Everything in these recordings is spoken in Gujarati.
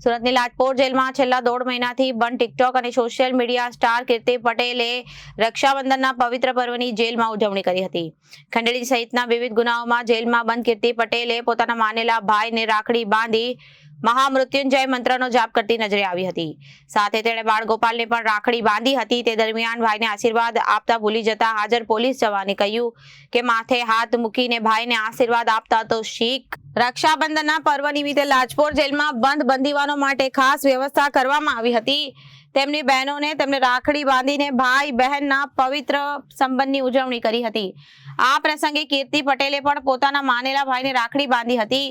સુરતની લાજપોર જેલમાં છેલ્લા 1.5 મહિનાથી બંધ ટિકટોક અને સોશિયલ મીડિયા સ્ટાર કીર્તિ પટેલે રક્ષાબંધનના પવિત્ર પર્વની જેલમાં ઉજવણી કરી હતી। ખંડણી સહિતના વિવિધ ગુનાઓમાં જેલમાં બંધ કીર્તિ પટેલે પોતાના માનેલા ભાઈને રાખડી બાંધી મહામૃત્યુંજય મંત્રનો જાપ કરતી નજરે આવી હતી। સાથે તેણે બાળગોપાલને પણ રાખડી બાંધી હતી। તે દરમિયાન ભાઈને આશીર્વાદ આપતા ભૂલી જતા હાજર પોલીસ જવાને કહ્યું કે માથે હાથ મૂકીને ભાઈને આશીર્વાદ આપતા તો શીખ। રક્ષાબંધનના પર્વ નિમિત્તે લાજપોર જેલમાં બંધ બંદીવાનો માટે ખાસ વ્યવસ્થા કરવામાં આવી હતી। તેમની બહેનોને તેમને રાખડી બાંધીને ભાઈ બહેનના પવિત્ર સંબંધની ઉજવણી કરી હતી। આ પ્રસંગે કીર્તિ પટેલે પણ પોતાના માનેલા ભાઈને રાખડી બાંધી હતી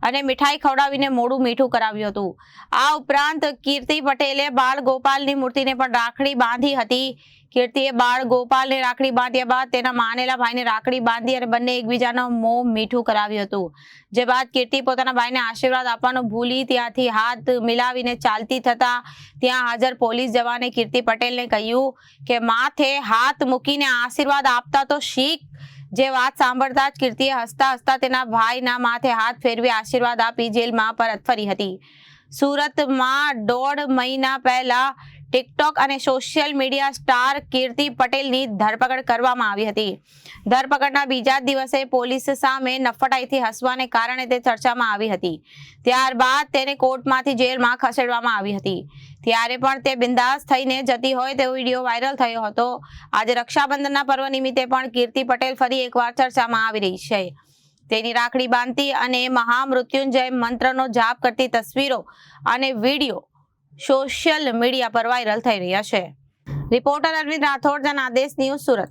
અને મીઠાઈ ખવડાવીને મોઢું મીઠું કરાવ્યું હતું। આ ઉપરાંત કીર્તિ પટેલે બાળગોપાલની મૂર્તિને પણ રાખડી બાંધી હતી। કીર્તિએ બાળગોપાલને રાખડી બાંધ્યા બાદ તેના માનેલા ભાઈને રાખડી બાંધી અને બંને એકબીજાનો મોં મીઠું કરાવ્યું હતું। જે બાદ કીર્તિ પોતાના ભાઈને આશીર્વાદ આપવાનું ભૂલી ત્યાંથી હાથ મિલાવીને ચાલતી થતા ત્યાં હાજર પોલીસ જવાને કીર્તિ પટેલને કહ્યું કે માથે હાથ મૂકીને આશીર્વાદ આપતા તો શીખ। જે વાત સાંભળતા જ કીર્તિએ હસતા હસતા તેના ભાઈના માથે હાથ ફેરવી આશીર્વાદ આપી જેલમાં પરત ફરી હતી। સુરતમાં 1.5 મહિના પહેલા ટિકટોક અને સોશિયલ મીડિયા સ્ટાર કીર્તિ પટેલની ધરપકડ કરવામાં આવી હતી। ધરપકડના બીજા જ દિવસે પોલીસ સામે નફટાઈથી હસવાને કારણે તે ચર્ચામાં આવી હતી। ત્યારબાદ તેને કોર્ટમાંથી જેલમાં ખસેડવામાં આવી હતી। ત્યારે પણ તે બિંદાસ થઈને જતી હોય તેવો વિડીયો વાયરલ થયો હતો। આજે રક્ષાબંધનના પર્વ નિમિત્તે પણ કીર્તિ પટેલ ફરી એકવાર ચર્ચામાં આવી રહી છે। તેની રાખડી બાંધતી અને મહામૃત્યુંજય મંત્રનો જાપ કરતી તસવીરો અને વિડીયો સોશિયલ મીડિયા પર વાયરલ થઈ રહ્યા છે। Reporter Arvind Rathod, Janadesh news, Surat.